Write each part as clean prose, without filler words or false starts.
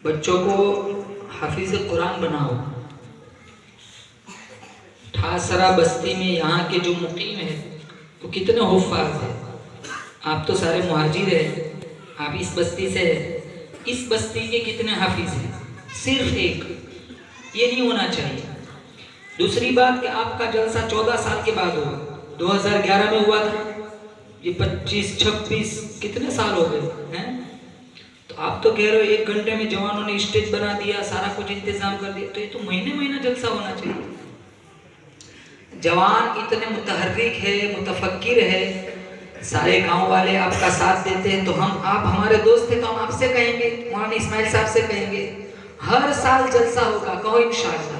बच्चों को हाफिज कुरान बनाओ। ठासरा बस्ती में यहाँ के जो मुकीम है वो कितने हुफ्फाज है। आप तो सारे मुहाजिर है, आप इस बस्ती से है, इस बस्ती के कितने हाफिज हैं? सिर्फ एक। ये नहीं होना चाहिए। दूसरी बात कि आपका जलसा 14 साल के बाद होगा। 2011 में हुआ था, ये 25 26 कितने साल हो गए हैं। तो आप तो कह रहे हो 1 घंटे में जवानों ने स्टेज बना दिया, सारा कुछ इंतजाम कर दिया। तो ये तो महीने महीने जलसा होना चाहिए। जवान इतने मुतहर्रिक है, मुतफक्किर है, सारे गांव वाले आपका साथ देते हैं। तो आप हमारे दोस्त थे तो हम आपसे कहेंगे, मौलाना इस्माइल साहब से कहेंगे, हर साल जलसा होगा। कहो इंशाअल्लाह।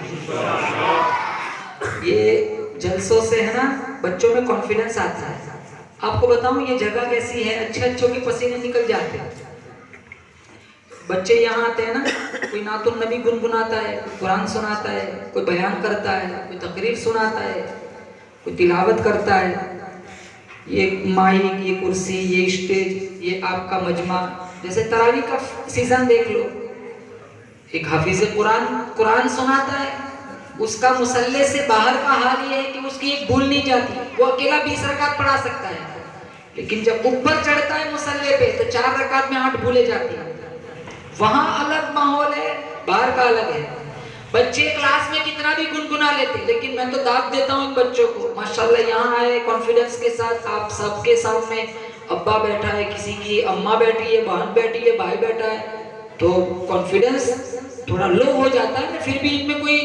ये जलसों से है ना बच्चों में कॉन्फिडेंस आता है। आपको बताऊं ये जगह कैसी है, अच्छे अच्छों के पसीने निकल जाते हैं। बच्चे यहाँ आते हैं ना, कोई नातुन नबी गुनगुनाता है, कोई कुरान सुनाता है, कोई बयान करता है, कोई तकरीर सुनाता है, कोई तिलावत करता है। ये माइक, ये कुर्सी, ये स्टेज, ये आपका मजमा। जैसे तरावी का सीजन देख लो, एक हाफिज कुरान सुनाता है, उसका मुसल्ले से बाहर का हाल ये है कि उसकी एक भूल नहीं जाती। वो अकेला 20 रकात पढ़ा सकता है, लेकिन जब ऊपर चढ़ता है मुसल्ले पे तो 4 रकात में 8 भूले जाती है। वहां अलग माहौल है, बाहर का अलग है। बच्चे क्लास में कितना भी गुनगुना लेते, लेकिन मैं तो दाद देता हूँ इन बच्चों को। माशाल्लाह यहाँ आए कॉन्फिडेंस के साथ, आप सबके सामने अब्बा बैठा है, किसी की अम्मा बैठी है, बहन बैठी है, भाई बैठा है, तो कॉन्फिडेंस थोड़ा लो हो जाता है। फिर भी इनमें कोई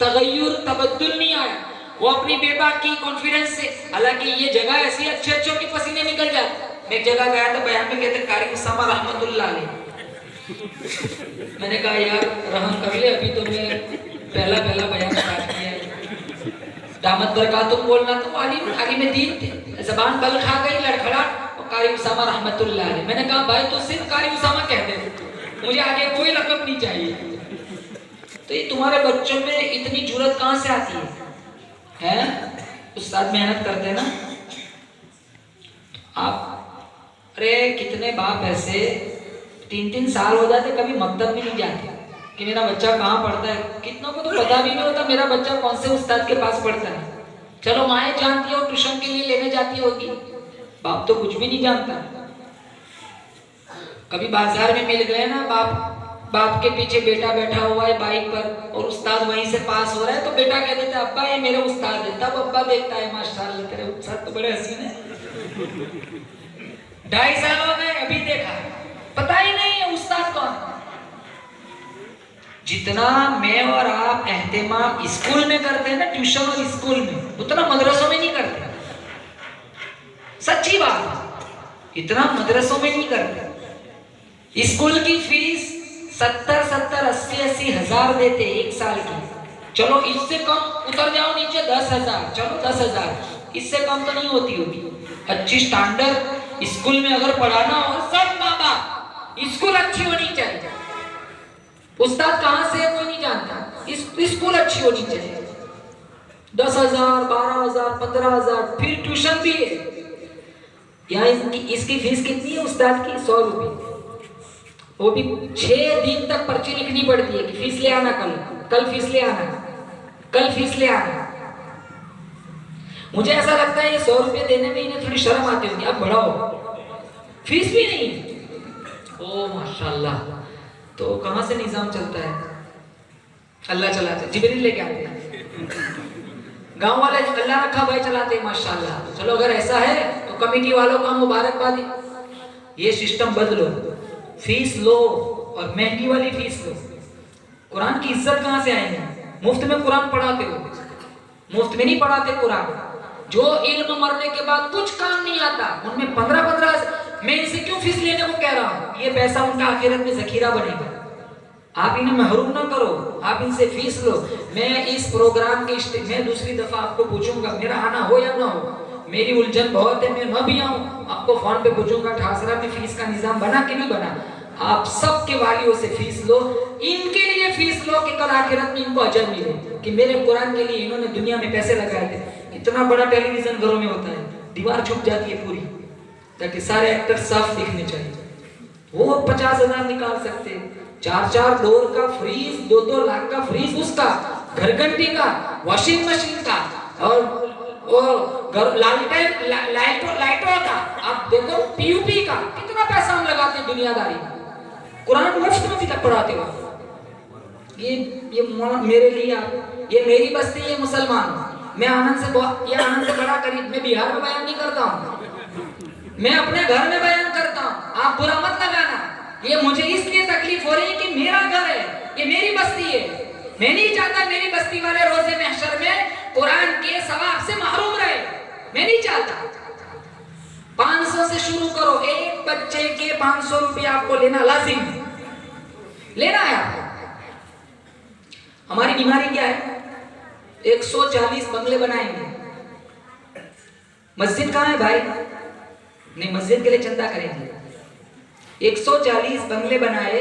तगय्युर तबद्दुल नहीं आया, वो अपनी बेबाकी कॉन्फिडेंस से। हालांकि ये जगह ऐसी अच्छे अच्छों के पसीने निकल जाते। मैं एक जगह गया था, बयान में कहते कारी उसामा रहमतुल्लाह अलैह। मैंने कहा यार रहम कर ले, अभी तो मैं पहला बयान स्टार्ट किया है। दामद बरकातुम बोलना तो आलिम दीन थे, जबान बल खा गई लड़खड़ाहट, और कारी उसामा रहमतुल्लाह अलैह। मैंने कहा भाई तो सिर्फ कारी उसामा कह दे, मुझे आगे कोई लक़ब नहीं चाहिए। तो ये तुम्हारे बच्चों में इतनी जुर्रत कहाँ से आती है? उस्ताद मेहनत करते हैं ना आप। अरे कितने बाप ऐसे 3-3 साल हो जाते, कभी मकतब भी नहीं जाते कि मेरा बच्चा कहाँ पढ़ता है। कितनों को तो पता भी नहीं होता मेरा बच्चा कौन से उस्ताद के पास पढ़ता है। चलो माएँ जानती हो, ट्यूशन के लिए लेने जाती होगी, बाप तो कुछ भी नहीं जानता। कभी बाजार में मिल गए ना, बाप के पीछे बेटा बैठा हुआ है बाइक पर और उस्ताद वहीं से पास हो रहा है, तो बेटा कह देता है अब्बा ये मेरे उस्ताद है। तब अब्बा देखता है माशाल्लाह तेरे उस्ताद तो बड़े हसीन है। 2.5 साल हो गए अभी देखा, पता ही नहीं है उस्ताद कौन। जितना मैं और आप एहतिमाम स्कूल में करते हैं ना, ट्यूशन और स्कूल में, उतना मदरसों में नहीं करते। सच्ची बात, इतना मदरसों में नहीं करते। स्कूल की फीस 70-80 हजार देते 1 साल की। चलो इससे कम उतर जाओ नीचे, 10,000, चलो 10,000, इससे कम तो नहीं होती होगी। अच्छी स्टैंडर्ड स्कूल में अगर पढ़ाना हो, सब माँ बाप स्कूल अच्छी होनी चाहिए। उस्ताद कहाँ से है कोई नहीं जानता, स्कूल अच्छी होनी चाहिए। 10,000, 12,000, 15,000, फिर ट्यूशन भी है। यहाँ इसकी फीस कितनी है उस्ताद की? 100 रुपये। वो भी 6 दिन तक पर्ची लिखनी पड़ती है कि फीस ले आना, कल फीस ले आना, कल फीस ले आना। मुझे ऐसा लगता है ये 100 रुपये देने में इन्हें थोड़ी शर्म आती होगी, अब बढ़ाओ, फीस भी नहीं। ओ माशाल्लाह, तो कहाँ से निजाम चलता है? अल्लाह चलाते, जिब्रील लेके आते हैं, गांव वाले अल्लाह रखा भाई चलाते हैं माशाल्लाह। चलो अगर ऐसा है तो कमेटी वालों का मुबारकबादी। ये सिस्टम बदलो, फीस लो और महंगी वाली फीस लो। कुरान की इज्जत कहाँ से आएगी? मुफ्त में कुरान पढ़ाते हो, मुफ्त में नहीं पढ़ाते कुरान। जो इल्म मरने के बाद कुछ काम नहीं आता, उनमें 15-15 मैं इनसे क्यों फीस लेने को कह रहा हूँ? ये पैसा उनका आखिरत में जखीरा बनेगा। आप इन्हें महरूम ना करो, आप इनसे फीस लो। मैं इस प्रोग्राम के मैं दूसरी दफा आपको पूछूंगा, मेरा आना हो या ना हो, मेरी उलझन बहुत है, मैं न भी आऊँ आपको फोन पे पूछूंगा ठासरा में फीस का निजाम बना कि नहीं बना। आप सबके वालियों से फीस लो, इनके लिए फीस लो कि कल आखिरत में इनको अजर मिले कि मेरे कुरान के लिए इन्होंने दुनिया में पैसे लगाए थे। इतना बड़ा टेलीविजन घरों में होता है, दीवार छुप जाती है पूरी, ताकि सारे एक्टर साफ दिखने चाहिए। वो 50,000 निकाल सकते, 4-4 डोर का फ्रीज, 2-2 लाख का फ्रीज उसका, घर घंटी का, वॉशिंग मशीन का, और लाइटों का, आप देखो पीयूपी का, कितना पैसा हम लगाते हैं दुनियादारी। कुरान मुफ्त में भी तक पढ़ाते हो। ये मेरे लिए, ये मेरी बस्ती है मुसलमान। मैं आनंद से बड़ा करीब, मैं बिहार में बयान नहीं करता हूँ, मैं अपने घर में बयान करता हूँ। आप बुरा मत लगाना। ये मुझे इसलिए तकलीफ हो रही है कि मेरा घर है, ये मेरी बस्ती है। मैं नहीं चाहता मेरी बस्ती वाले रोजे महशर में कुरान के सवाब से महरूम रहे, मैं नहीं चाहता। 500 से शुरू करो, एक बच्चे के 500 रुपया आपको लेना लाजिम, लेना है आपको। हमारी बीमारी क्या है? 140 बंगले बनाएंगे, मस्जिद कहाँ है भाई? नहीं, मस्जिद के लिए चंदा करेंगे। 140 बंगले बनाए,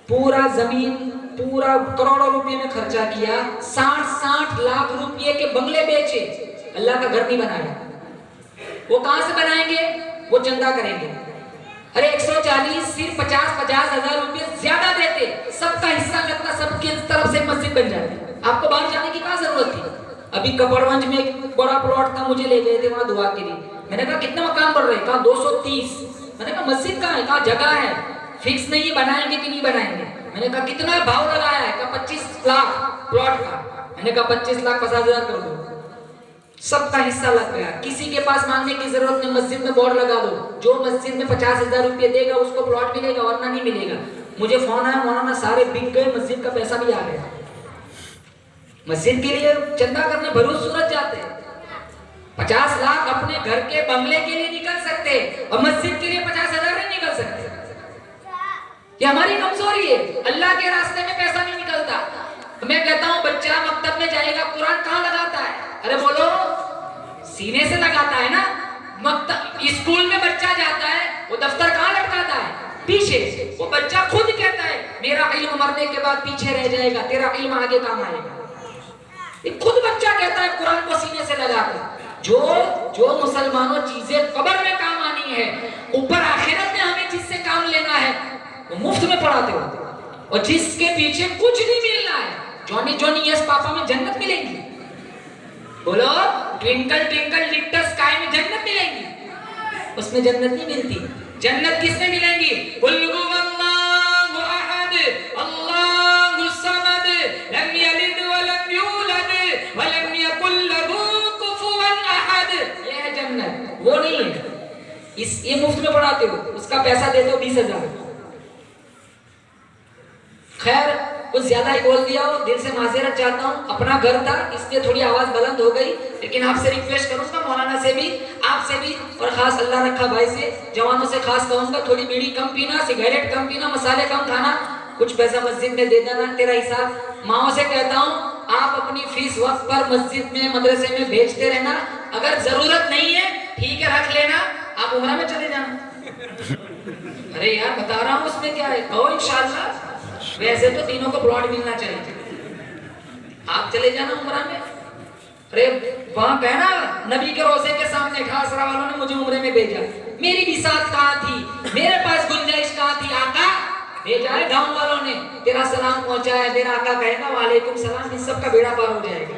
पूरा जमीन, पूरा करोड़ों रुपए में खर्चा किया, 60-60 लाख रुपए के बंगले बेचे, अल्लाह का घर नहीं बनाया। वो कहां से बनाएंगे? वो चंदा करेंगे। अरे 140 सिर्फ 50-50 हजार रुपए ज्यादा देते, सबका हिस्सा लगता, सबकी तरफ से मस्जिद बन जाती। आपको बाहर जाने की क्या जरूरत थी? अभी कपड़वंज में एक बड़ा प्लॉट था, मुझे ले गए थे वहां दुआ के लिए। मैंने कहा कितना मकान बढ़ रहे? कहा 230। मैंने कहा मस्जिद कहाँ है? कहा जगह है, फिक्स नहीं है, बनाएंगे कि नहीं बनाएंगे। मैंने कहा कितना भाव लगाया है? कहा 25 लाख प्लॉट का। मैंने कहा 25 लाख 50,000 कर दो। सबका हिस्सा लग गया, किसी के पास मांगने की जरूरत नहीं, मस्जिद में बोर्ड लगा दो, जो मस्जिद में 50,000 रुपये देगा उसको प्लॉट मिलेगा, वरना नहीं मिलेगा। मुझे फोन आया, मौलाना सारे बिक गए, मस्जिद का पैसा भी आ गया। मस्जिद के लिए चंदा करने भरूच सूरत जाते हैं, 50 लाख अपने घर के बंगले के लिए निकल सकते और मस्जिद के लिए 50,000 नहीं निकल सकते। ये हमारी कमजोरी है, अल्लाह के रास्ते में पैसा नहीं निकलता। मैं कहता हूँ बच्चा मकतब में जाएगा, कुरान कहाँ लगाता है? अरे बोलो, सीने से लगाता है ना। मकतब स्कूल में बच्चा जाता है, वो दफ्तर कहाँ लटकाता है? पीछे। वो बच्चा खुद कहता है मेरा इल्म मरने के बाद पीछे रह जाएगा, तेरा इल्म आगे काम आएगा। ये खुद बच्चा कहता है कुरान को सीने से लगाकर। जो मुसलमानों चीजें कब्र में काम आनी है, ऊपर आखिरत में हमें जिससे काम लेना है, वो मुफ्त में पढ़ाते हो। और जिसके पीछे कुछ नहीं मिलना है, जॉनी जॉनी यस पापा में जन्नत मिलेगी। बोलो, ट्विंकल ट्विंकल लिटिल स्काई में जन्नत मिलेगी? उसमें जन्नत नहीं मिलती। जन्नत किसमें मिलेगी? कुल हुवल्लाहु अहद अल्लाहु समद लम यलिद व लम यूलद व लम यकुल लहू कुफुवन अहद। ये है जन्नत, वो नहीं है। ये मुफ्त में पढ़ाते हो, उसका पैसा देते हो 20,000। खैर, कुछ ज्यादा ही बोल दिया हो, दिल से माजरत चाहता हूँ। अपना घर था इसलिए थोड़ी आवाज बुलंद हो गई, लेकिन आपसे रिक्वेस्ट करूंगा, मौलाना से भी, आपसे भी, और खास अल्लाह रखा भाई से, जवानों से खास कहूंगा, थोड़ी बीड़ी कम पीना, सिगरेट कम पीना, मसाले कम खाना, कुछ पैसा मस्जिद में दे देना, तेरा हिसाब। माओ से कहता हूँ आप अपनी फीस वक्त पर मस्जिद में, मदरसे में भेजते रहना। अगर जरूरत नहीं है ठीक है, रख लेना, आप उम्रा में चले जाना। अरे यार बता रहा हूँ, उसमें क्या है, कहो इंशाल्लाह। वैसे तो तीनों को प्लॉट मिलना चाहिए, आप चले जाना उम्रा में। अरे वहां कहना नबी के रोजे के सामने खासरा वालों ने मुझे उम्रे में भेजा, मेरी भी साथ कहाँ थी, मेरे पास गुंजाइश कहाँ थी? आका भेजा है, गांव वालों ने तेरा सलाम पहुंचाया, तेरा आका कहेगा वालेकुम सलाम, इन सब का बेड़ा पार हो जाएगा।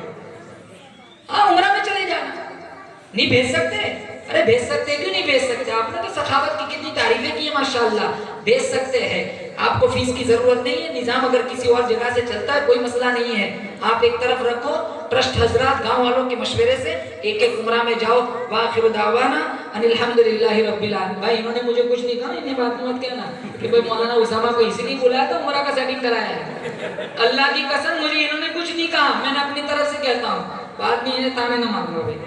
हाँ, उम्रा में चले जाना। नहीं भेज सकते? अरे भेज सकते, क्यों नहीं भेज सकते? आपने तो सखावत की कितनी तारीफें की है माशाल्लाह, भेज सकते हैं। आपको फीस की जरूरत नहीं है, निजाम अगर किसी और जगह से चलता है कोई मसला नहीं है। आप एक तरफ रखो, ट्रस्ट हजरात गांव वालों के मशवरे से एक एक उम्रा में जाओ। वाखिर दावाना अनिल हम्दुलिल्लाहि रब्बिल आलमीन। भाई इन्होंने मुझे कुछ नहीं कहा, इन्हें बात मत कहना कि भाई मौलाना उसामा को इसलिए बुलाया तो उम्रा का सेटिंग कराया है। अल्लाह की कसम, मुझे इन्होंने कुछ नहीं कहा, मैंने अपनी तरफ से कहता हूँ, बाद में इन्हें ताने न मारना भाई।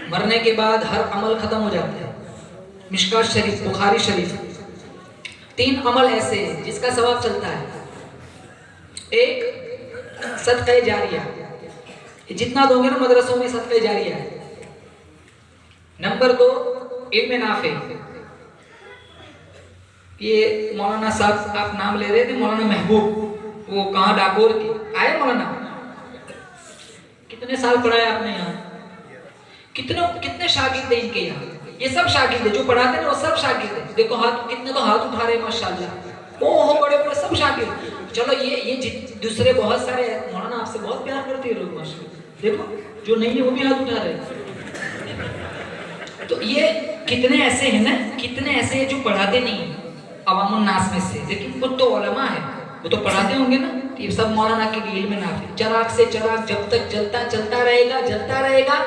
मरने के बाद हर अमल खत्म हो जाता है। मिशकात शरीफ, बुखारी शरीफ, 3 अमल ऐसे हैं जिसका सवाब चलता है। एक सदका जारिया, जितना दोगे ना मदरसों में सदका जारिया है। नंबर 2 इल्म नाफे, ये मौलाना साहब आप नाम ले रहे थे, मौलाना महबूब, वो कहाँ डाकोर की आए मौलाना, कितने साल पढ़ाया आपने यहाँ, कितने शागिर्द है इनके यहाँ, ये सब शागिर्द है जो पढ़ाते हैं वो सब शागिर्द है। देखो हाथ, कितने तो हाथ उठा रहे हैं माशाल्लाह, वो बड़े बड़े सब शागिर्द। चलो ये दूसरे बहुत सारे मौलाना आपसे बहुत प्यार करते हैं लोग माशाल्लाह, देखो जो नहीं है वो भी हाथ उठा रहे हैं। तो ये कितने ऐसे हैं ना, कितने ऐसे हैं जो पढ़ाते नहीं है अवामुन नास में से, लेकिन वो तो उलमा है, वो तो पढ़ाते होंगे ना। तो ये सब मौलाना के इल्म में नाफिल, चिराग से चिराग जब तक चलता रहेगा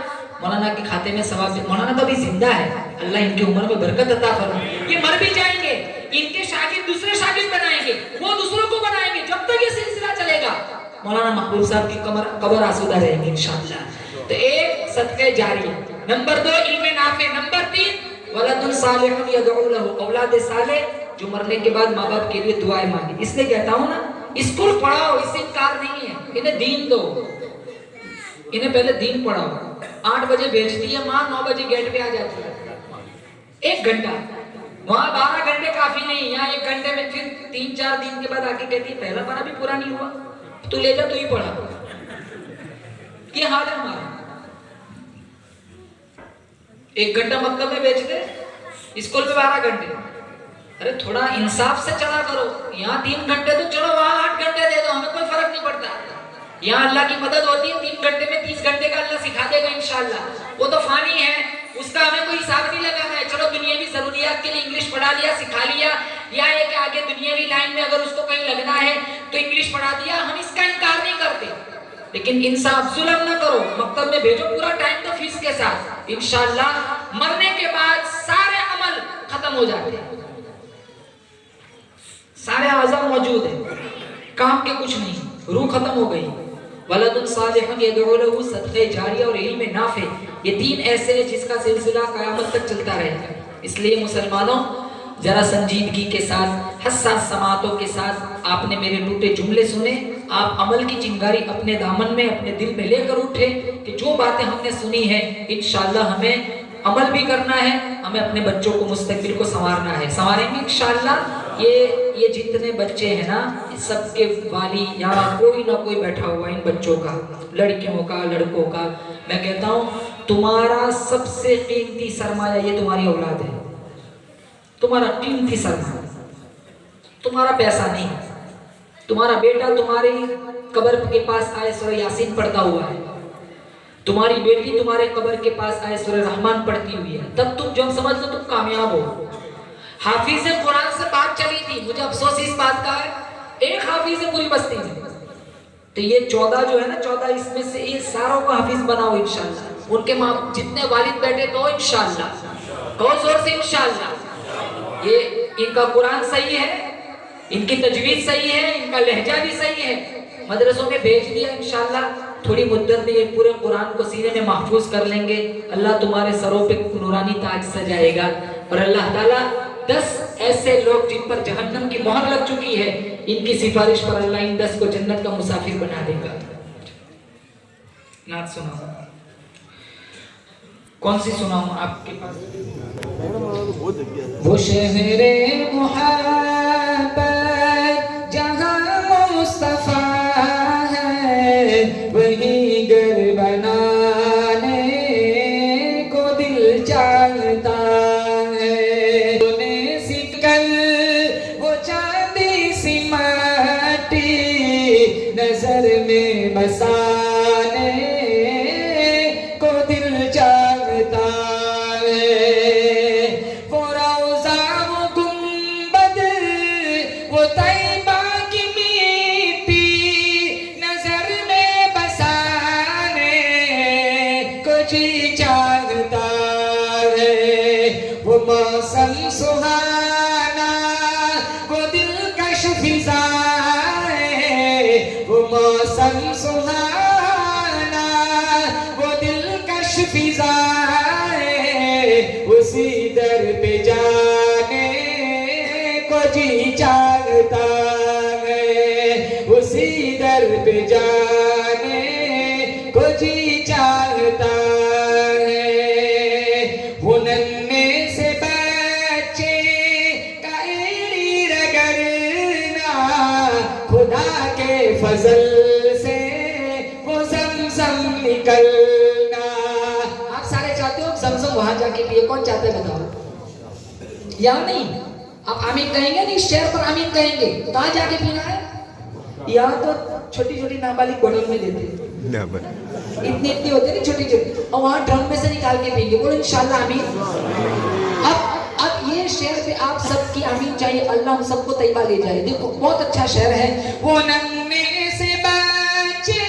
मौलाना के खाते में सवाब। मौलाना तो अभी जिंदा है, अल्लाह इनकी उम्र में बरकत अता फरमाए। ये मर भी जाएंगे, इनके शागिर्द दूसरे शागिर्द बनाएंगे, वो दूसरों को बनाएंगे, जब तक ये सिलसिला चलेगा मौलाना महबूब साहब की कब्र आसूदा रहेगी इंशाअल्लाह। तो एक सदक़े जारिया, नंबर 2 इल्म नाफे, नंबर 3 वलदुन सालिहुन यदउ लहु, औलाद साले जो मरने के बाद माँ बाप के लिए दुआएं मांगे। इसलिए कहता हूँ ना, स्कूल पढ़ाओ, इससे इनकार नहीं है, इन्हें दीन दो, इन्हें पहले दीन पढ़ाओ। 8 बजे भेजती है माँ, 9 बजे गेट पे आ जाती है, 1 घंटा। वहाँ 12 घंटे काफी नहीं, यहाँ 1 घंटे में फिर 3-4 दिन के बाद आके कहती है पहला पारा भी पूरा नहीं हुआ, तू ले जा, तू ही पढ़ा। ये हाल है हमारा। 1 घंटा मक्तब में बेच दे, स्कूल में 12 घंटे। अरे थोड़ा इंसाफ से चला करो, यहाँ 3 घंटे तो चलो, वहाँ 8 घंटे दे दो, हमें कोई फर्क नहीं पड़ता। यहाँ अल्लाह की मदद होती है, 3 घंटे में 30 घंटे का अल्लाह सिखा देगा इंशाअल्लाह। वो तो फानी है, उसका हमें कोई हिसाब नहीं लगाना है। चलो दुनियावी जरूरियात के लिए इंग्लिश पढ़ा लिया, सिखा लिया, या है कि आगे दुनियावी लाइन में अगर उसको कहीं लगना है तो इंग्लिश पढ़ा दिया, हम इसका इनकार नहीं करते। लेकिन इंसाफ, जुल्म ना करो, मकतब में भेजो पूरा टाइम तो फीस के साथ। इंशाअल्लाह मरने के बाद सारे अमल खत्म हो जाते हैं, सारे आज़ा मौजूद है, काम के कुछ नहीं, रूह खत्म हो गई। वलदुन सालिहुन यदउ लहु, सदक़े जारिया और इल्म नाफे, ये 3 ऐसे हैं जिसका सिलसिला क़यामत तक चलता रहेगा। इसलिए मुसलमानों जरा संजीदगी के साथ, हस्सास समातों के साथ आपने मेरे लूटे जुमले सुने, आप अमल की चिंगारी अपने दामन में, अपने दिल में लेकर उठे कि जो बातें हमने सुनी है इंशाअल्लाह हमें अमल भी करना है, हमें अपने बच्चों को, मुस्तकबिल को संवारना है, संवारेंगे इंशाअल्लाह। ये जितने बच्चे हैं ना, सबके वाली यहाँ कोई ना कोई बैठा हुआ, इन बच्चों का, लड़कियों का, लड़कों का, मैं कहता हूँ तुम्हारा सबसे कीमती सरमाया ये तुम्हारी औलाद है, तुम्हारा कीमती सरमाया, तुम्हारा पैसा नहीं। तुम्हारा बेटा तुम्हारी कब्र के पास आए सूरह यासीन पढ़ता हुआ है, तुम्हारी बेटी तुम्हारे कब्र के पास आए सूरह रहमान पढ़ती हुई है, तब तुम जब समझ लो तुम कामयाब हो। हाफिज कुरान से बात चली थी, मुझे अफसोस इस बात का है, एक हाफिज है पूरी बस्ती में। तो ये 14 जो है ना, 14 इसमें से ये सारों को हाफिज बनाओ इंशाअल्लाह। उनके माँ जितने वालिद बैठे तो इंशाअल्लाह, कहो जोर से इंशाअल्लाह। ये इनका कुरान सही है, इनकी तजवीज सही है, इनका लहजा भी सही है, मदरसों में भेज दिया इंशाअल्लाह। थोड़ी मुद्दत में ये पूरे कुरान को सीने में महफूज कर लेंगे, अल्लाह तुम्हारे सरों पे नूरानी ताज सजाएगा। और अल्लाह ताला 10 ऐसे लोग जिन पर जहन्नम की मोहर लग चुकी है, इनकी सिफारिश पर अल्लाह इन 10 को जन्नत का मुसाफिर बना देगा। नात सुनाओ, कौन सी सुनाऊं आपके पास? वो शहरे मुहब्बत जहां मुस्तफा है, वही घर बनाने को दिल चाहता है। तूने सिकल वो चांदी सी माटी नजर में बसाने को दिल चाहता है। वो रोज़ा वो गुंबद वो तैबा की मिट्टी नजर में बसाने को जी चाहता है। वो मौसम सुहाना वो दिलकश फिजा है, वो मौसम सुहाना वो दिलकश फिजा है, उसी दर पे जाने को जी चाहता है, उसी दर पे जाने को जी चाहता है। वो नन्हे से बच्चे का एड़ी रगड़ना खुदा के फजल से वो ज़मज़म निकलना। आप सारे चाहते हो ज़मज़म वहां जाके पिए, कौन चाहता है बताओ? या नहीं? आप आमीन कहेंगे नहीं, शेर पर आमीन कहेंगे, कहाँ जाके पीना है? यहाँ तो छोटी छोटी नाबालिग बोतल में देते हैं, इतनी इतनी होती है ना छोटी छोटी, और वहाँ ड्रम में से निकाल के पीएंगे। बोलो इंशाल्लाह आमीन। अब ये शेर पे आप सबकी आमीन चाहिए, अल्लाह हम सबको तैयबा ले जाए। देखो बहुत अच्छा शेर है। वो नन्हे से बच्चे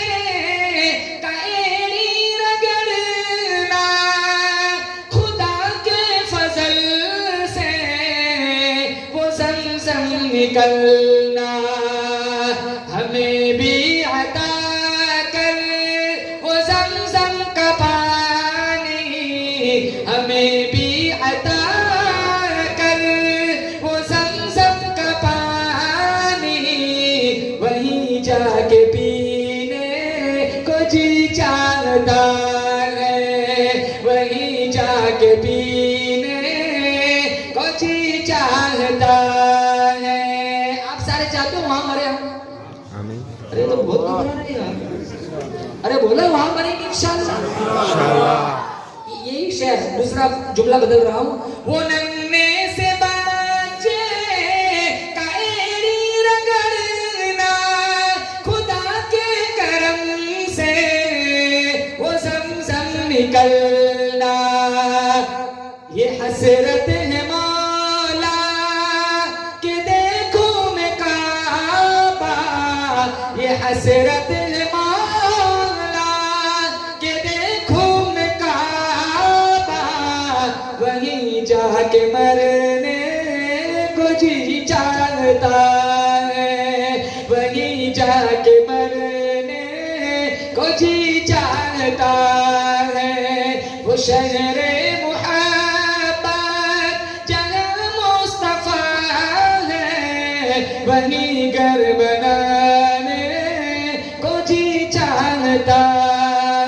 का एड़ी रगड़ना, खुदा के फजल से वो ज़मज़म निकलना। हमें भी अता कर वो ज़मज़म का पानी, हमें भी अता कर वो ज़मज़म का पानी, वहीं जाके पीने को जी चाहता है, वहीं जाके पीने को जी चाहता है। आप सारे चाहते हो वहां मरे हम? अरे तो बहुत घबरा रहे हैं। अरे बोलो वहां मरेंगे इंशाल्लाह। यही शेर, दूसरा जुमला बदल रहा हूँ। वो नन्हे से बच्चे का एड़ी रगड़ना, खुदा के करम से वो ज़मज़म निकलना। ये हसरत है मौला कि देखूं मैं काबा, ये हसरत है मौला कि देखूं मैं काबा, वहीं जाके मरने को जी चाहता है, वहीं जाके मरने को जी चाहता है। वो शहरे मुहब्बत जहाँ मुस्तफा है, वहीं घर बनाने को जी चाहता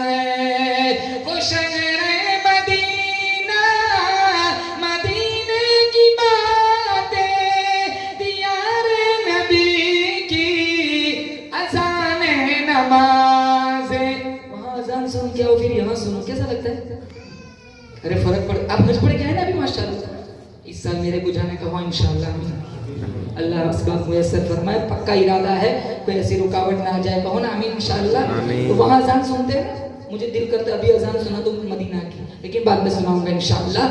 है। वो शहरे मदीना, मदीने की बातें, दियारे नबी की अज़ाने नमाज़े। वहां अजान सुन के आओ, फिर यहाँ सुनो, कैसा लगता है? अरे फर्क पड़, आप हज पढ़ के आए ना अभी माशाल्लाह। इस साल मेरे बुझाने का हुआ इंशाल्लाह। अल्लाह असबाब मुयस्सर फरमाए, पक्का इरादा है, कोई ऐसी रुकावट ना आ जाए, कहो ना आमीन इंशाल्लाह। तो वहाँ अजान सुनते हैं, मुझे दिल करता है अभी अजान सुना तो मदीना की, लेकिन बाद में सुनाऊंगा इंशाल्लाह।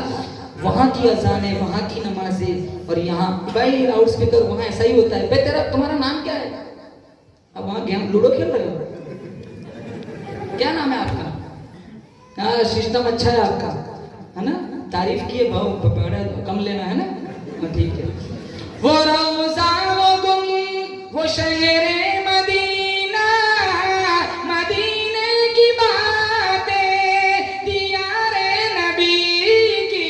वहाँ की अजानें, वहाँ की नमाजें, और यहाँ भाई लाउड स्पीकर, वहाँ ऐसा ही होता है। भाई तेरा तुम्हारा नाम क्या है? अब वहाँ गेम लूडो खेल रहे हो? क्या नाम है आपका? हाँ सिस्टम अच्छा है आपका, है ना? तारीफ किए, भाव बड़ा कम लेना है ना? हाँ ठीक है। वो रोज़ा वो गुम वो शहरे मदीना, मदीने की बातें, दियारे नबी की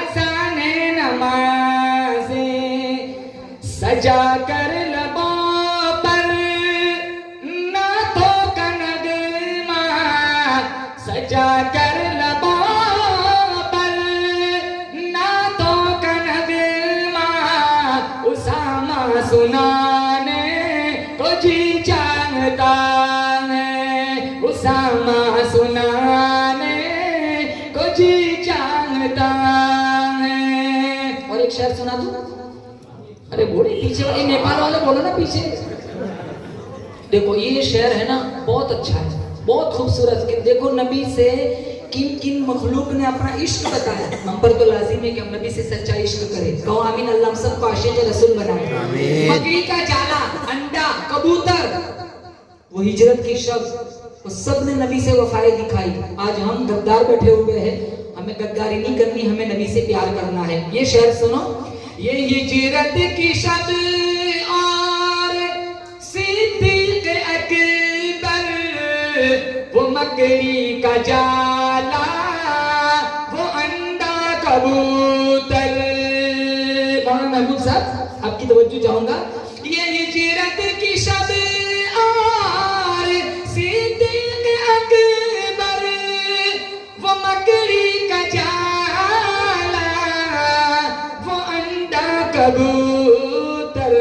अज़ाने नमाज़ें, सजा कर लबों पर नातों का नगमा, सजा कर लबों पर नातों का नगमा, उसामा सुनाने को जी चाहता है, उसामा सुनाने को जी चाहता है। और एक शेर सुना दूं? अरे बोले पीछे वाले नेपाल वाले बोलो ना पीछे। देखो ये शेर है ना, बहुत अच्छा है, बहुत खूबसूरत। देखो नबी से किन किन मखलूक ने अपना इश्क बताया। हम पर तो लाजिम है कि हम नबी से सच्चा इश्क करें। कहो आमीन। अल्लाह हम सबको आशिक रसूल बनाए। मकड़ी का जाला, अंडा, कबूतर, वो हिजरत की शब्द, वो सब ने नबी से वफाई दिखाई। आज हम गद्दार बैठे हुए हैं, हमें गद्दारी नहीं करनी, हमें नबी से प्यार करना है। ये शेर सुनो। ये हिजरत की शब्द और सिद्दीक़ अकबर, वो मकड़ी का जाला, वो अंडा कबूतर। मौलाना महबूब साहब आपकी तवज्जो चाहूंगा। ये हिजरत की शब्द और सिद्दीक़ अकबर, वो मकड़ी का जाला, वो अंडा कबूतर।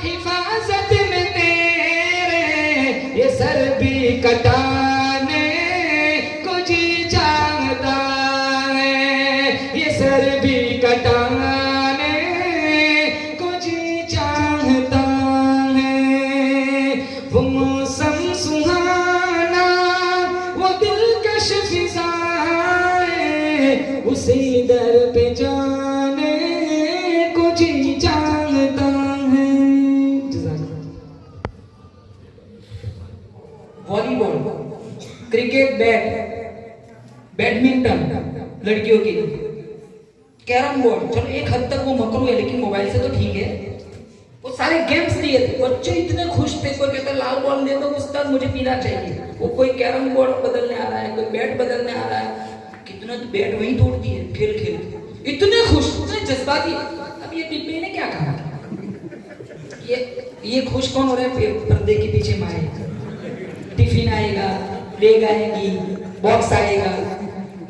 हिफाजत में तेरे ये सर भी कटाने को जी चाहता है, ये सर भी कटाने को जी चाहता है। वो मौसम सुहाना, वो दिलकश फिजाएं, उसी दर पे जाने को जी चाहता है। वॉलीबॉल, क्रिकेट बैट, बैडमिंटन लड़कियों की, कैरम बोर्ड, चलो एक हद तक वो मकरू है लेकिन मोबाइल से तो ठीक है। वो सारे गेम्स दिए थे, बच्चे इतने खुश थे। कोई कहता लाल बॉल दे दो उस्ताद मुझे पीना चाहिए, वो कोई कैरम बोर्ड बदलने आ रहा है, कोई बैट बदलने आ रहा है। कितना तो बैट वहीं तोड़ दिए खेल खेल के, इतने खुश, इतने जज्बाती। अब ये डिब्बे ने क्या कहा, ये खुश कौन हो रहे हैं? पर्दे के पीछे माए, टिफिन आएगा, बैग आएगी, बॉक्स आएगा।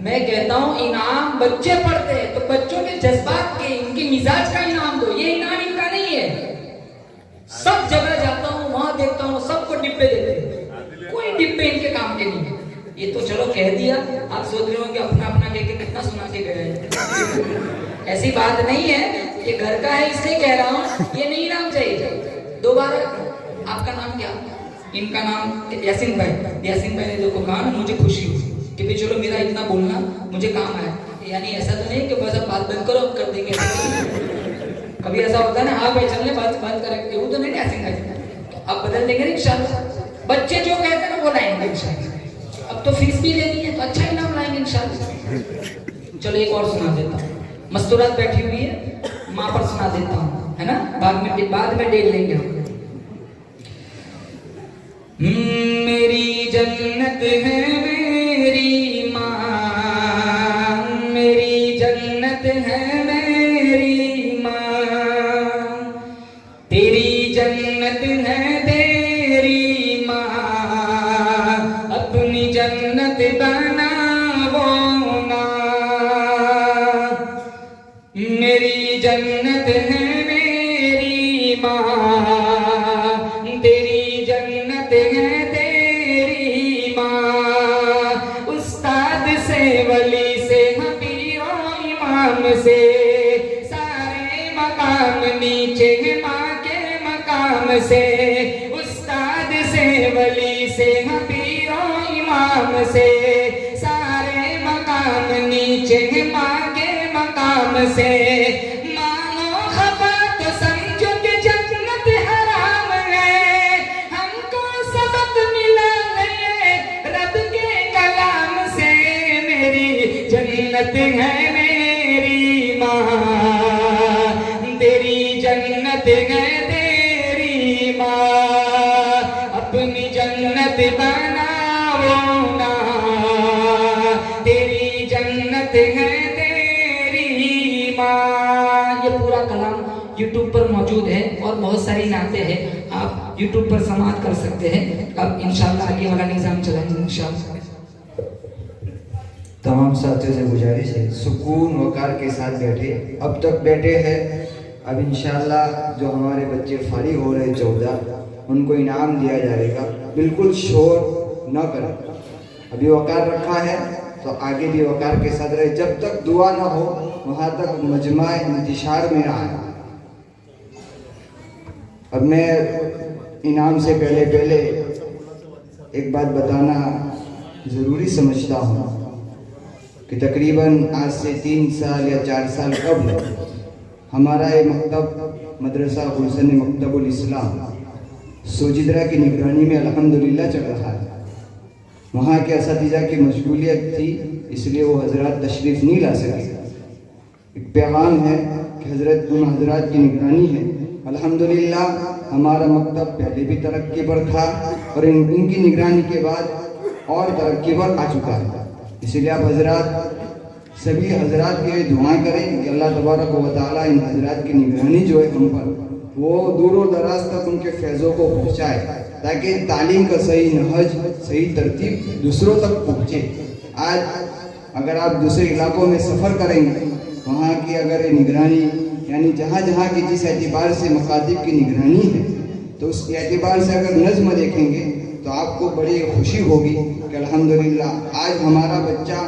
मैं कहता हूँ इनाम बच्चे पढ़ते हैं तो बच्चों के जज्बात के, इनके मिजाज का इनाम दो। ये इनाम इनका नहीं है। सब जगह जाता हूँ, वहां देखता हूँ सबको डिब्बे देते हैं, कोई डिब्बे इनके काम के नहीं है। ये तो चलो कह दिया, आप सोच रहे हो कि अपना अपना कह के कितना सुना के गए हैं। ऐसी बात नहीं है, ये घर का है इसलिए कह रहा हूँ। ये नहीं नाम चाहिए दोबारा। आपका नाम क्या? इनका नाम यासीन भाई। यासीन भाई ने देखो कहा ना, मुझे खुशी हुई कि भाई चलो मेरा इतना बोलना मुझे काम आया। यानी ऐसा तो नहीं कि बस अब बात बंद करो, अब कर देंगे। कभी ऐसा होता है ना, हाँ भाई चलने बात बंद करेंगे, वो तो नहीं यासीन भाई, अब बदल देंगे ना इंशाल्लाह। बच्चे जो कहते हैं ना वो लाएंगे इंशाल्लाह। अब तो फीस भी लेनी है तो अच्छा इनाम लाएंगे इंशाल्लाह। चलो एक और सुना देता हूँ। मस्तूरात बैठी हुई है, माँ पर सुना देता हूँ, है ना, बाद में डेल लेंगे हम। मेरी जन्नत है मेरी माँ, मेरी जन्नत है मेरी माँ, तेरी जन्नत है तेरी माँ, अपनी जन्नत बनाओ ना। मेरी जन्नत है मेरी माँ, तेरी जन्नत है तेरी माँ। उस्ताद से वली से हबीरो इमाम से सारे मकाम नीचे हैं माँ के मकाम से। उस्ताद से वली से हबीरो इमाम से सारे मकाम नीचे हैं माँ के मकाम से। मानो खफा तो समझो कि जन्नत हराम है, हमको सबक मिला है रब के कलाम से। मेरी जन्नत है मेरी माँ, तेरी जन्नत है तेरी माँ, अपनी जन्नत बनाओ ना। तेरी जन्नत है तेरी माँ। ये पूरा कलाम YouTube पर मौजूद है और बहुत सारी नाते हैं, आप YouTube पर समाप्त कर सकते हैं। अब इंशाल्लाह आगे वाला निज़ाम चलाएंगे इंशाल्लाह। तमाम साथियों से गुजारिश है सुकून वकार के साथ बैठे। अब तक बैठे हैं, अब इंशाल्लाह जो हमारे बच्चे फारिग हो रहे 14 उनको इनाम दिया जाएगा। बिल्कुल शोर न करें। अभी वकार रखा है तो आगे भी वकार के साथ रहे। जब तक दुआ ना हो वहाँ तक मजमा इंतशार में ना आए। अब मैं इनाम से पहले एक बात बताना ज़रूरी समझता हूँ कि तकरीबन आज से 3 साल या 4 साल कबल हमारा ये मकतब मदरसा हुसैन मकतबुल इस्लाम सोजिद्रा की निगरानी में अल्हम्दुलिल्लाह चल रहा है। वहाँ के असातिज़ा की मशगूलियत थी इसलिए वो हजरात तशरीफ़ नहीं ला सके। एक पैगाम है कि हजरत उन हजरात की निगरानी है। अल्हम्दुलिल्लाह हमारा मकतब पहले भी तरक्की पर था और इनकी निगरानी के बाद और तरक्की पर आ चुका है। इसलिए आप हजरात सभी हजरात के लिए दुआ करें कि अल्लाह तबारक व तआला इन हजरात की निगरानी जो है हम पर वो दूर और दराज तक उनके फैज़ों को पहुँचाए ताकि तालीम का सही नहज सही तरतीब दूसरों तक पहुँचे। आज अगर आप दूसरे इलाकों में सफ़र करेंगे वहाँ की अगर निगरानी यानी जहाँ जहाँ की जिस एतबार से मकातिब की निगरानी है, तो उस एतबार से अगर नज़्म देखेंगे तो आपको बड़ी खुशी होगी कि अल्हम्दुलिल्लाह आज हमारा बच्चा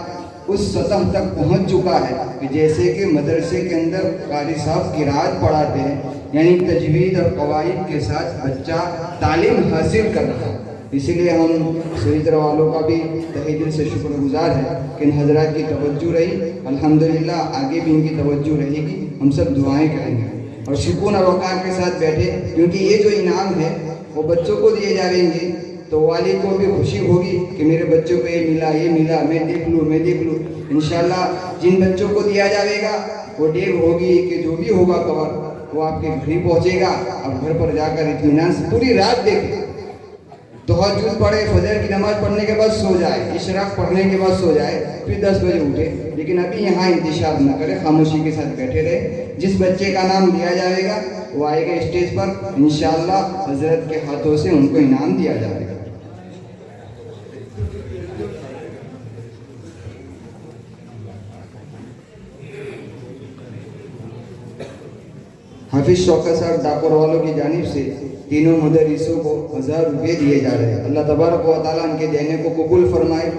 उस सतह तक पहुंच चुका है कि जैसे कि मदरसे के अंदर कारी साहब किरात पढ़ाते हैं, यानी तजवीद और कवायद के साथ बच्चा तालीम हासिल कर रहा है। इसीलिए हम सईदरा वालों का भी तहे दिल से शुक्रगुजार है कि इन हजरात की तवज्जो रही। अल्हम्दुलिल्लाह आगे भी इनकी तवज्जो रहेगी, हम सब दुआएं करेंगे और सुकून और वक़ार के साथ बैठे, क्योंकि ये जो इनाम है वो बच्चों को दिए जाएंगे तो वाली को भी खुशी होगी कि मेरे बच्चों को ये मिला, मैं देख लूँ। इंशाल्लाह जिन बच्चों को दिया जाएगा वो डेग होगी कि जो भी होगा कवर वो आपके घर ही पहुँचेगा। अब घर पर जाकर इत्मीनान से पूरी रात देखें, तहज्जुद पढ़े, फजर की नमाज पढ़ने के बाद सो जाए, इशराक पढ़ने के बाद सो जाए, फिर 10 बजे उठे। लेकिन अभी यहाँ इंतजार न करें, खामोशी के साथ बैठे रहे। जिस बच्चे का नाम लिया जाएगा वो आएगा स्टेज पर, इंशाअल्लाह हजरत के हाथों से उनको इनाम दिया जाएगा। हाफिज शौकत साहब डाकोर वालों की जानिब से तीनों मुदर्रिसों को 1000 रुपये दिए जा रहे हैं। अल्लाह तबारक व तआला इनके देने को कबूल फरमाए,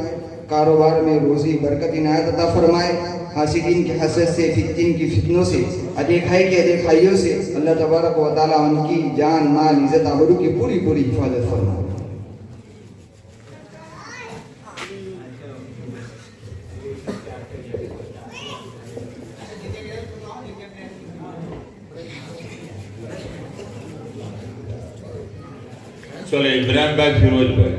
कारोबार में रोज़ी बरकत इनायत अता फरमाए, हासिदीन की हसद से, फितनीन की फितनों से, अदेखाई की अदेखाइयों से अल्लाह तबारक व तआला उनकी जान माल इज़्ज़त आबरू की पूरी पूरी हिफाजत फरमाए। चलो इब्राहिम भाई फिरोज भाई।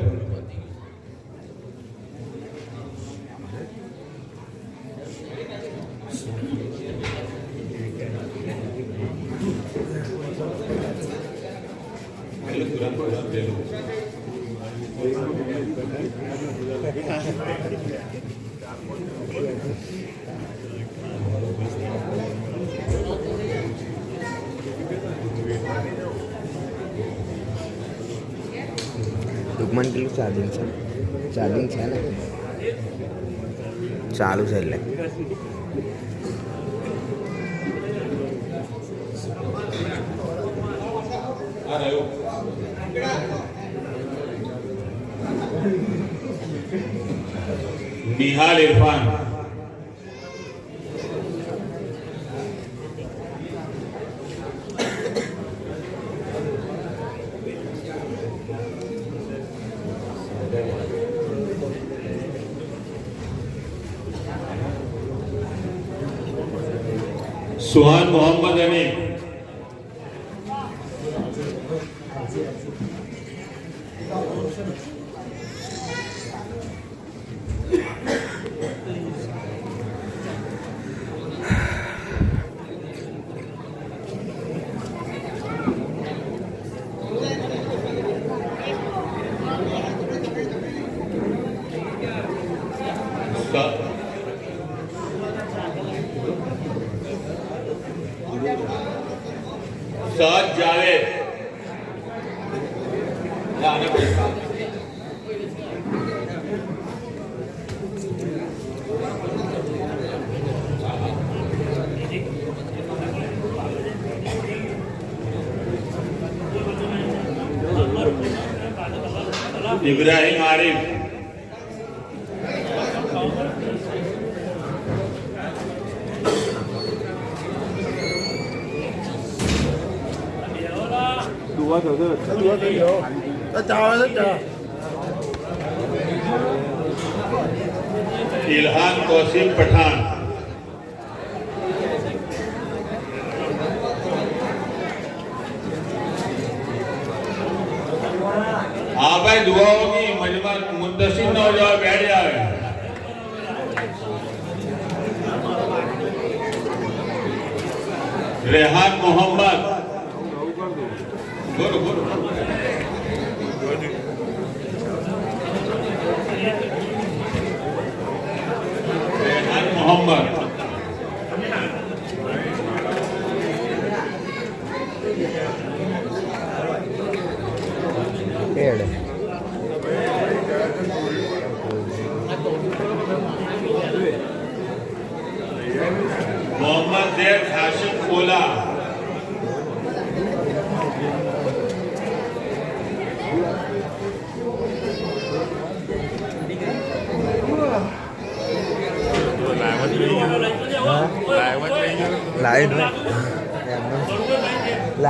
दुश्मन के लिए चार्जिंग છે ને ચાલુ છે એટલે निहाल इरफान, सुहान मोहम्मद अमीन, साद जावेद, इब्राहिम आरिफ, इल्हान कौसिम पठान, हाँ भाई दुआ होगी, मजमा मुंतसिर न हो जाओ, बैठ जाओ। रेहान मोहम्मद, बोलो बोलो। रेहान मोहम्मद, मोहम्मद जैद हाशिम कोला,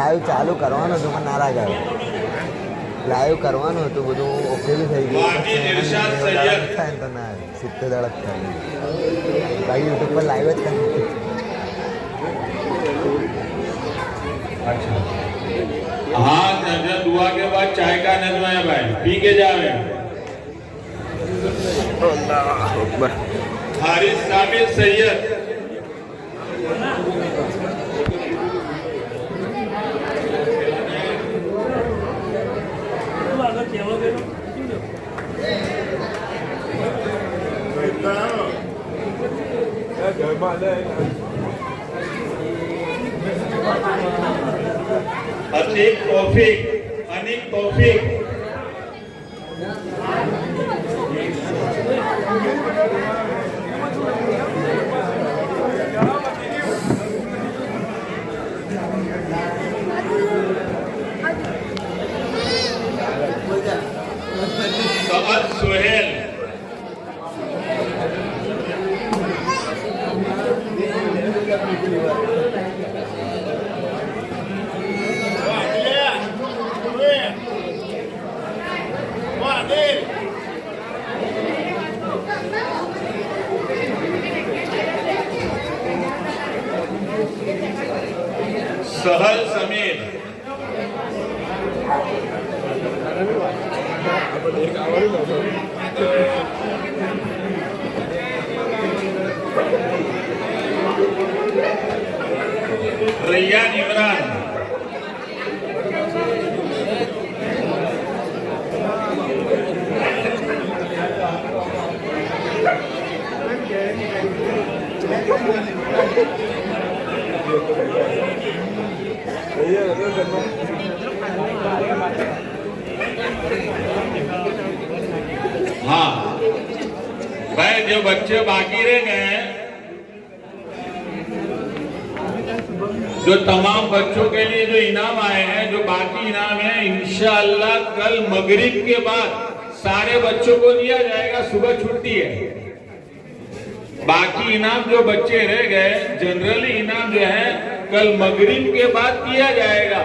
લાઈવ ચાલુ કરવાનો તો મને નારાજ આવે. લાઈવ કરવાનું હતું બધું ઓકે બી થઈ ગયું. વાકીલ ઇરશાદ સૈયદ થાય ને તો ના 70 દડક થાય. બાકી યુટ્યુબ પર લાઈવ જ થાય. अच्छा हाँ नजर दुआ के बाद चाय का नजमा है भाई, पी के जावे. अल्लाह अकबर. हारिस साबिर सैयद अतीक तौफीक, अनिक तौफीक, सअद सुहेल, सहल समीर, रैयान इमरान, हाँ भाई जो बच्चे बाकी रह गए हैं, जो तमाम बच्चों के लिए जो इनाम आए हैं, जो बाकी इनाम है, इंशाअल्लाह कल मगरिब के बाद सारे बच्चों को दिया जाएगा. सुबह छुट्टी है. बाकी इनाम जो बच्चे रह गए, जनरली इनाम जो है कल मगरिब के बाद दिया जाएगा.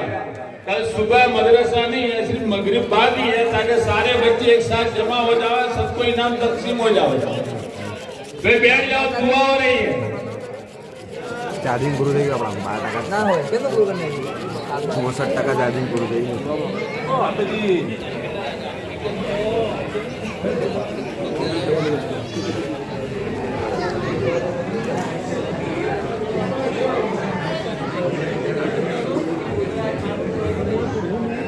कल सुबह मदरसा नहीं है, सिर्फ मगरिब बाद ही है, ताकि सारे बच्चे एक साथ जमा हो जाए, सबको इनाम तकसीम हो जाए. फिर बैठ जाओ, दुआ हो रही है. ચાર્જિંગ પૂરું થઈ ગયું આપણા 12%. ના હોય કેટલું પૂરું કરી નાખ્યું? 64% ચાર્જિંગ પૂરું થઈ ગયું.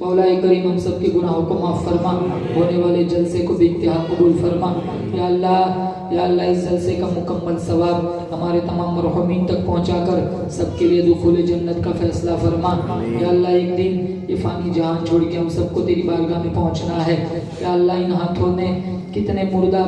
मौलाए करीम हम सब के गुनाहों को माफ़ फरमा, होने वाले जलसे को बेइंतहा कबूल फरमा. या अल्लाह इस जलसे का मुकम्मल सवाब हमारे तमाम मरहुमीन तक पहुंचाकर सबके लिए दुखुल जन्नत का फैसला फरमा. या अल्लाह एक दिन ये फ़ानी जहान छोड़ के हम सबको तेरी बारगाह में पहुंचना है. या अल्लाह इन हाथों ने कितने मुर्दा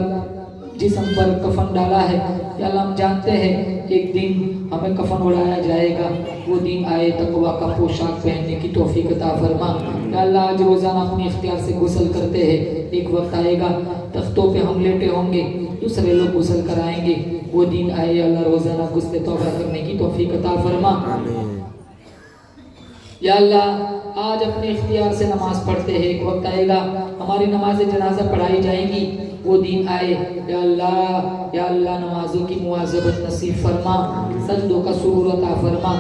जिस्म पर कफन डाला है. या अल्लाह हम जानते हैं एक दिन हमें कफन उड़ाया जाएगा. वो दिन आए तकवा का पोशाक पहनने की तौफीक अता फरमा. या अल्लाह आज रोज़ाना अपने इख्तियार से गुस्ल करते हैं. एक वक्त आएगा तख्तों पे हम लेटे होंगे, दूसरे लोग गुस्ल कराएंगे. वो दिन आए अल्लाह रोज़ाना गुस्ल तौबा करने की तौफीक अता फरमा. या अल्लाह आज अपने इख्तियार से नमाज पढ़ते हैं. एक वक्त आएगा हमारी नमाज जनाजा पढ़ाई जाएंगी. वो दिन आए. या अल्लाह नमाजों की मुआज़बत नसीब फरमा, सजदों का सुरूर अता फरमा,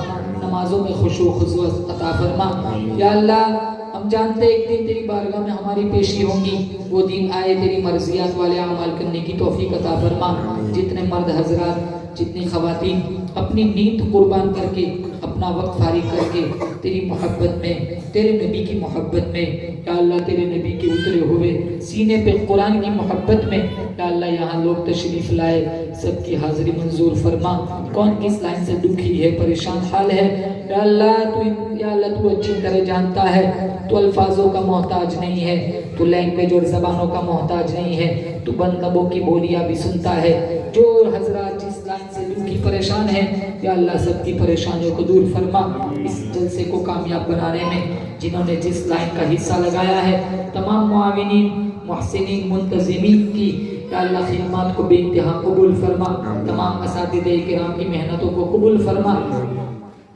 नमाजों में खुशू खुजू अता फरमा. या अल्लाह हम जानते एक दिन तेरी बारगाह में हमारी पेशी होंगी. वो दिन आए तेरी मर्जियात वाले अमाल करने की तौफीक अता फरमा. जितने मर्द हजरात जितनी खवातीन अपनी नींद कुर्बान करके अपना वक्त फारिग करके तेरी मोहब्बत में, तेरे नबी की मोहब्बत में, या अल्लाह तेरे नबी के उतरे हुए सीने पे कुरान की मोहब्बत में, या अल्लाह यहाँ लोग तशरीफ़ लाए, सबकी हाज़िरी मंजूर फरमा। कौन किस लाइन से दुखी है, परेशान हाल है, या अल्लाह तू अच्छी तरह जानता है। तू अल्फाजों का मोहताज नहीं है, तू लैंग्वेज और ज़बानों का मोहताज नहीं है, तू बंदबों की बोलियाँ भी सुनता है। जो हजरात जिस लाइन से दुखी परेशान है, या अल्लाह सबकी परेशानियों को दूर फरमा। इस जलसे को कामयाब बनाने में जिन्होंने जिस लाइन का हिस्सा लगाया है, तमाम मुआविनीन, मुहसिनीन, मुंतज़िमीन की या अल्लाह खिदमत को बेइंतहा कबूल फरमा। तमाम असातिज़े किराम की मेहनतों को कबूल फरमा।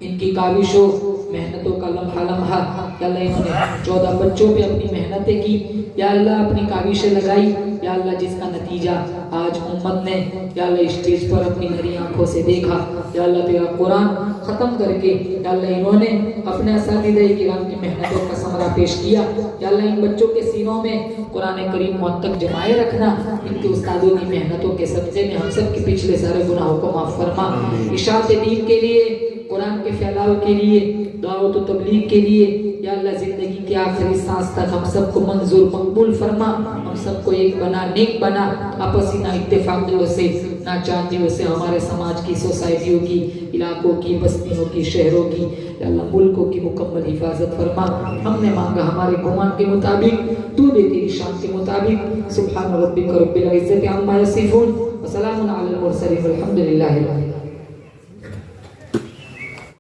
इनकी काविशों मेहनतों का लम्हा लम्हा, या अल्लाह इन्होंने 14 बच्चों पे अपनी मेहनतें की, या अल्लाह अपनी काविशें लगाई, या अल्लाह जिसका नतीजा आज उम्मत ने या अल्लाह स्टेज पर अपनी नरी आंखों से देखा। या अल्लाह तेरा कुरान ख़त्म करके या अल्लाह इन्होंने अपने असातिज़े किराम की मेहनतों का समरा पेश किया। या अल्लाह इन बच्चों के सीनों में कुरान करीम मौत तक जमाए रखना। इनके उस्तादों की मेहनतों के सदक़े में हम सब के पिछले सारे गुनाहों को माफ़ फरमा। इशाअत दीन के लिए, कुरान के फैलाव के लिए, दावत व तबलीग के लिए, या अल्लाह ज़िंदगी के आखिरी सांस तक हम सबको मंजूर मकबूल फरमा। हम सबको एक बना, नेक बना, आपसी ना इत्तेफाकियों से, ना चांदियों से हमारे समाज की, सोसाइटियों की, इलाकों की, बस्तियों की, शहरों की, या अल्लाह मुल्कों की मुकम्मल हिफाजत फरमा। हमने मांगा हमारे गुमान के मुताबिक, तू दे तेरी शान के मुताबिक। सुब्हान रब्बिक रब्बिल इज्जति अम्मा यसिफून व सलामुन अलल मुरसलीन वल्हम्दुलिल्लाहि रब्बिल आलमीन।